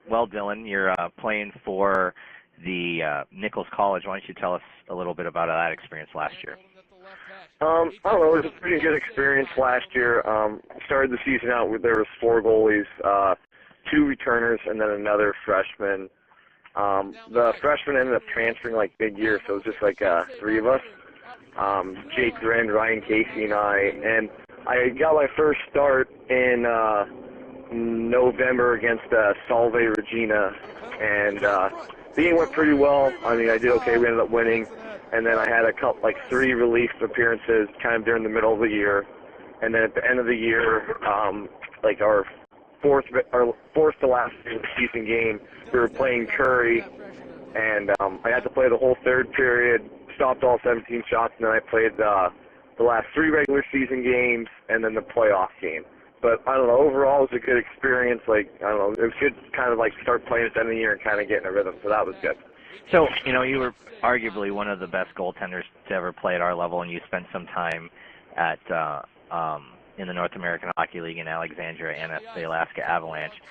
Well, Dylan, you're playing for the Nichols College. Why don't you tell us a little bit about that experience last year? I don't know. It was a pretty good experience last year. Started the season out with there was 4 goalies, 2 returners, and then another freshman. The freshman ended up transferring like mid-year, so it was just like 3 of us. Jake Dren, Ryan Casey, and I. And I got my first start in November against Salve Regina, and the game went pretty well. I mean, I did okay. We ended up winning. And then I had a couple, like 3 relief appearances kind of during the middle of the year. And then at the end of the year, like our fourth to last season game, we were playing Curry. And I had to play the whole third period, stopped all 17 shots, and then I played the last 3 regular season games and then the playoff game. But I don't know, overall it was a good experience. Like, I don't know, it was good to kind of like start playing at the end of the year and kind of get in a rhythm, so that was good. So, you know, you were arguably one of the best goaltenders to ever play at our level, and you spent some time at in the North American Hockey League in Alexandria and at the Alaska Avalanche.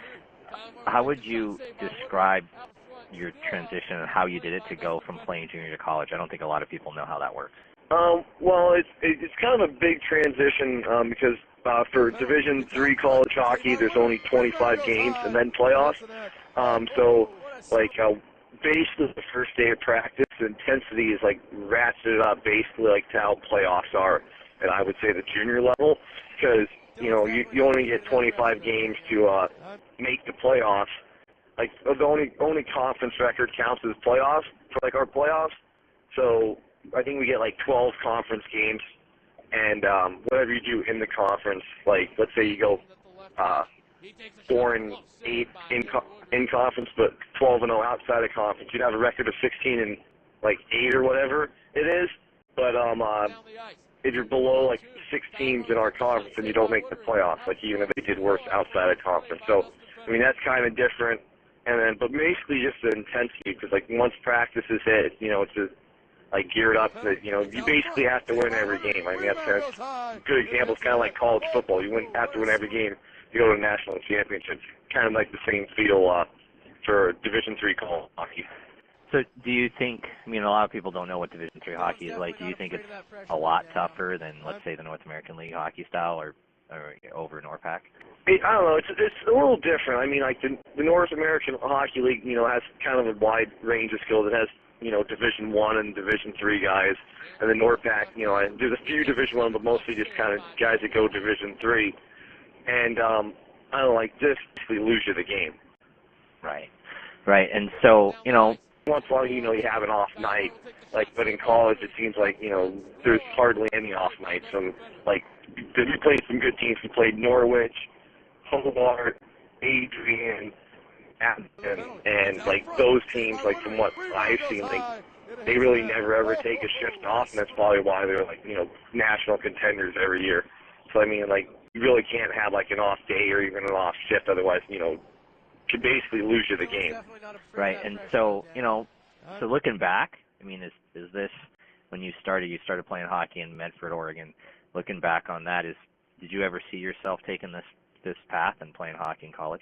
How would you describe your transition and how you did it to go from playing junior to college? I don't think a lot of people know how that works. Well, it's kind of a big transition because for Division III college hockey, there's only 25 games and then playoffs. So, like, basically the first day of practice, the intensity is like ratcheted up basically like to how playoffs are, and I would say the junior level, because you know you only get 25 games to make the playoffs. Like the only conference record counts as playoffs for like our playoffs. So I think we get like 12 conference games, and whatever you do in the conference, like let's say you go 4-8 in conference, but 12-0 outside of conference. You'd have a record of 16-8 or whatever it is. But if you're below like 6 teams in our conference, then you don't make the playoffs. Like even if they did worse outside of conference. So I mean that's kind of different. And then, but basically just the intensity, because like once practice is hit, you know, it's just like geared up that you know you basically have to win every game. I mean that's kind of a good example. It's kind of like college football. You have to win every game to go to national championships. Kind of like the same feel for Division III college hockey. So do you think, I mean, a lot of people don't know what Division III hockey is like. Do you think it's a lot tougher than, let's say, the North American League hockey style or over NORPAC? I don't know. It's a little different. I mean, like the North American Hockey League, you know, has kind of a wide range of skills. It has, you know, Division I and Division III guys. And then NORPAC, you know, there's a few Division I, but mostly just kind of guys that go Division III. And I don't know, like, just basically lose you the game. Right. And so, you know, once in a while, you know, you have an off night. Like, but in college, it seems like, you know, there's hardly any off nights. And, like, we played some good teams. We played Norwich, Hobart, Adrian, and like, those teams, like, from what I've seen, like, they really never ever take a shift off, and that's probably why they're, like, you know, national contenders every year. So, I mean, like, you really can't have, like, an off day or even an off shift, otherwise, you know, could basically lose you the game. Right, and so, you know, so looking back, I mean, is this, when you started playing hockey in Medford, Oregon, looking back on that, did you ever see yourself taking this path and playing hockey in college?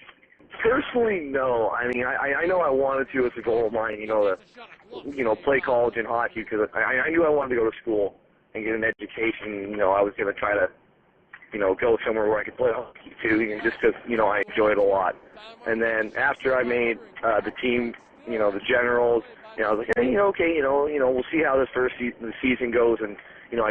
Personally, no. I mean, I know I wanted to as a goal of mine, you know, to play college and hockey, because I knew I wanted to go to school and get an education. You know, I was going to try to, you know, go somewhere where I could play hockey too, and just because, you know, I enjoyed it a lot. And then after I made the team, you know, the Generals, you know, I was like, hey, okay, we'll see how this the season goes, and you know,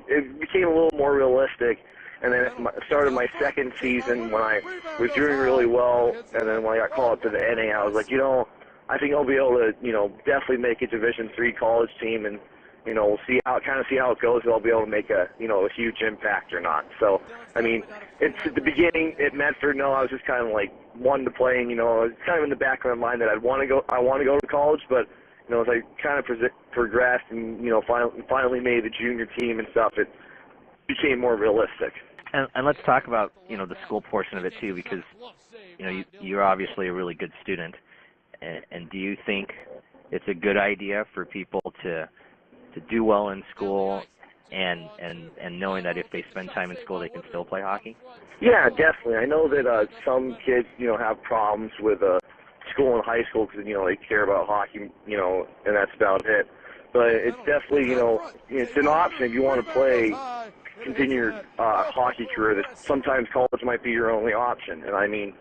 it became a little more realistic. And then it started my second season when I was doing really well, and then when I got called up to the NA, I was like, you know, I think I'll be able to, you know, definitely make a Division III college team, and you know, we'll see how it goes. If I'll be able to make a huge impact or not. So, I mean, it's at the beginning at Medford. No, I was just kind of like wanting to play, and you know, it's kind of in the back of my mind that I want to go to college, but you know, as I kind of progressed and you know, finally made the junior team and stuff, it became more realistic. And let's talk about, you know, the school portion of it too, because you know, you're obviously a really good student, and do you think it's a good idea for people to do well in school and knowing that if they spend time in school they can still play hockey? Yeah, definitely. I know that some kids, you know, have problems with school and high school because, they care about hockey, and that's about it. But it's definitely, it's an option if you want to continue your hockey career. That sometimes college might be your only option. And I mean,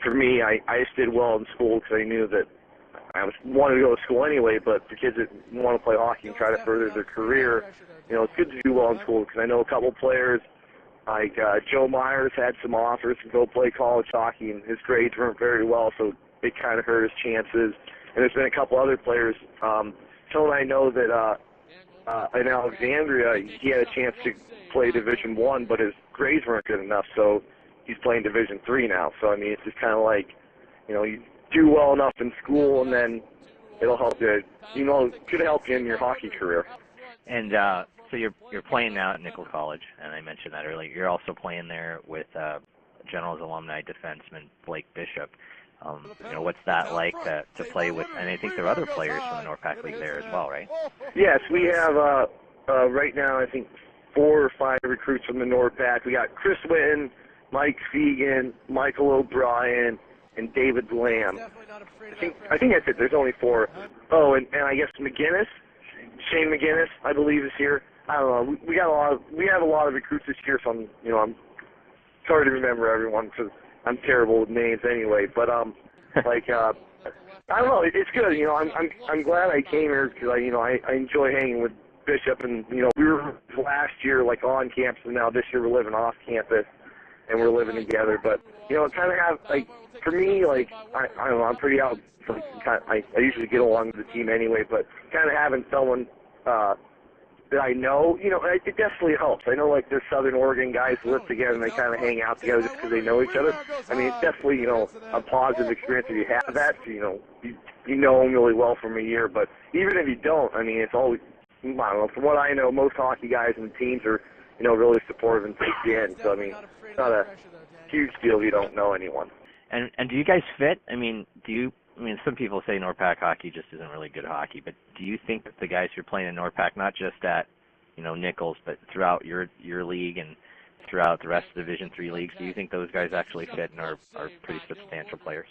for me, I just did well in school because I knew that I wanted to go to school anyway. But for kids that want to play hockey and try to further their career, it's good to do well in school because I know a couple players like Joe Myers had some offers to go play college hockey, and his grades weren't very well, so it kind of hurt his chances. And there's been a couple other players. Tone, I know that in Alexandria, he had a chance to play Division I, but his grades weren't good enough, so he's playing Division III now. So, I mean, it's just kind of like, you do well enough in school, and then it'll help you, could help you in your hockey career. And so you're playing now at Nickel College, and I mentioned that earlier. You're also playing there with Generals alumni defenseman Blake Bishop. What's that like to play with? And I think there are other players from the NORPAC League there as well, right? Yes, we have right now I think 4 or 5 recruits from the NORPAC. We got Chris Witten, Mike Fegan, Michael O'Brien, and David Lamb. I think that's it. There's only 4. Oh, and I guess Shane McGinnis, I believe, is here. I don't know. We have a lot of recruits this year, so I'm sorry to remember everyone because I'm terrible with names anyway. But I don't know. It's good. I'm glad I came here because I enjoy hanging with Bishop, and we were last year like on campus, and now this year we're living off campus, and we're living together. But it kind of have for me I don't know. I'm pretty out. I usually get along with the team anyway, but kind of having someone that I know, it definitely helps. I know there's Southern Oregon guys who live together and they kind of hang out together just because they know each other. I mean, it's definitely a positive experience if you have that. So, you know them really well from a year. But even if you don't, I mean, it's always, I don't know. From what I know, most hockey guys and teams are really supportive and take you in. So I mean, it's not a huge deal if you don't know anyone. And do you guys fit? I mean, some people say NORPAC hockey just isn't really good hockey, but do you think that the guys you're playing in NORPAC, not just at, Nichols, but throughout your league and throughout the rest of the Division III leagues, do you think those guys actually fit and are pretty substantial players?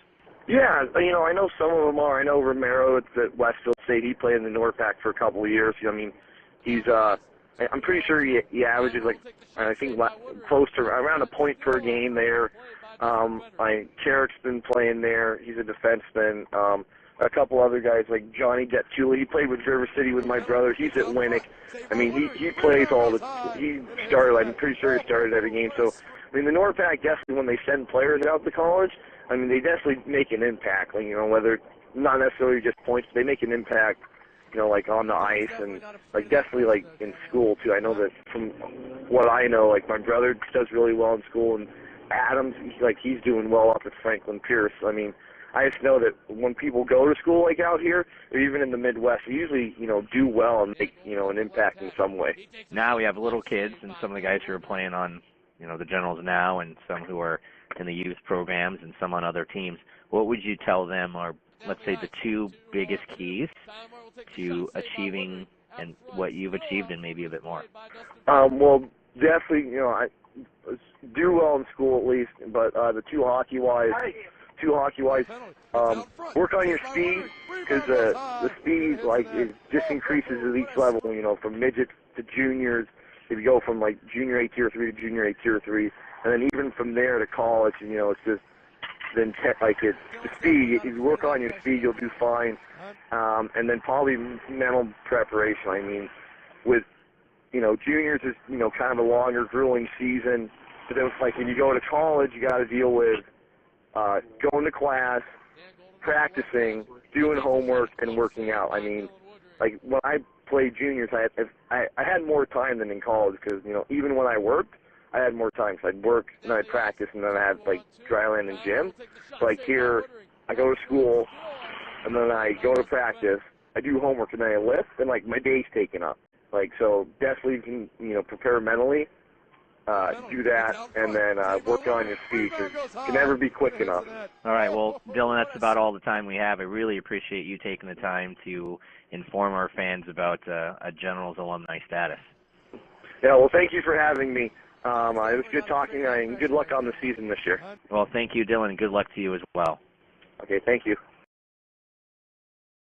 Yeah, I know some of them are. I know Romero at Westfield State. He played in the NORPAC for a couple of years. I mean, he's I'm pretty sure he averages I think close to around a point per game there. Carrick's been playing there. He's a defenseman. A couple other guys like Johnny Dettula. He played with River City with my brother. He's at Winnick. I mean, he plays he started. I'm pretty sure he started every game. So, I mean, the NORPAC definitely, when they send players out to college, I mean, they definitely make an impact. Whether not necessarily just points, they make an impact. On the ice and definitely in school too. I know that from what I know, my brother does really well in school, and Adams, he's doing well up at Franklin Pierce. I mean, I just know that when people go to school out here, or even in the Midwest, they usually, do well and make, an impact in some way. Now we have little kids and some of the guys who are playing on, the Generals now, and some who are in the youth programs and some on other teams. What would you tell them are, let's say, the 2 biggest keys to achieving and what you've achieved and maybe a bit more? Well, definitely, do well in school at least, but the two hockey-wise, work on your speed, because the speed, it just increases at each level, from midgets to juniors. If you go from, junior A Tier 3 to junior A Tier 3, and then even from there to college, it's just, then it's the speed. If you work on your speed, you'll do fine. And then probably mental preparation. I mean, with, juniors is, kind of a longer, grueling season. But then, when you go to college, you got to deal with going to class, practicing, doing homework, and working out. I mean, when I played juniors, I had more time than in college because, even when I worked, I had more time. So I'd work, and then I'd practice, and then I had, dryland and gym. So, here, I go to school, and then I go to practice, I do homework, and then I lift, and, my day's taken up. So definitely you can, prepare mentally, do that, and then work on your speed, because you can never be quick enough. All right, well, Dylan, that's about all the time we have. I really appreciate you taking the time to inform our fans about a Generals alumni status. Yeah, well, thank you for having me. It was good talking, and good luck on the season this year. Well, thank you, Dylan, and good luck to you as well. Okay, thank you.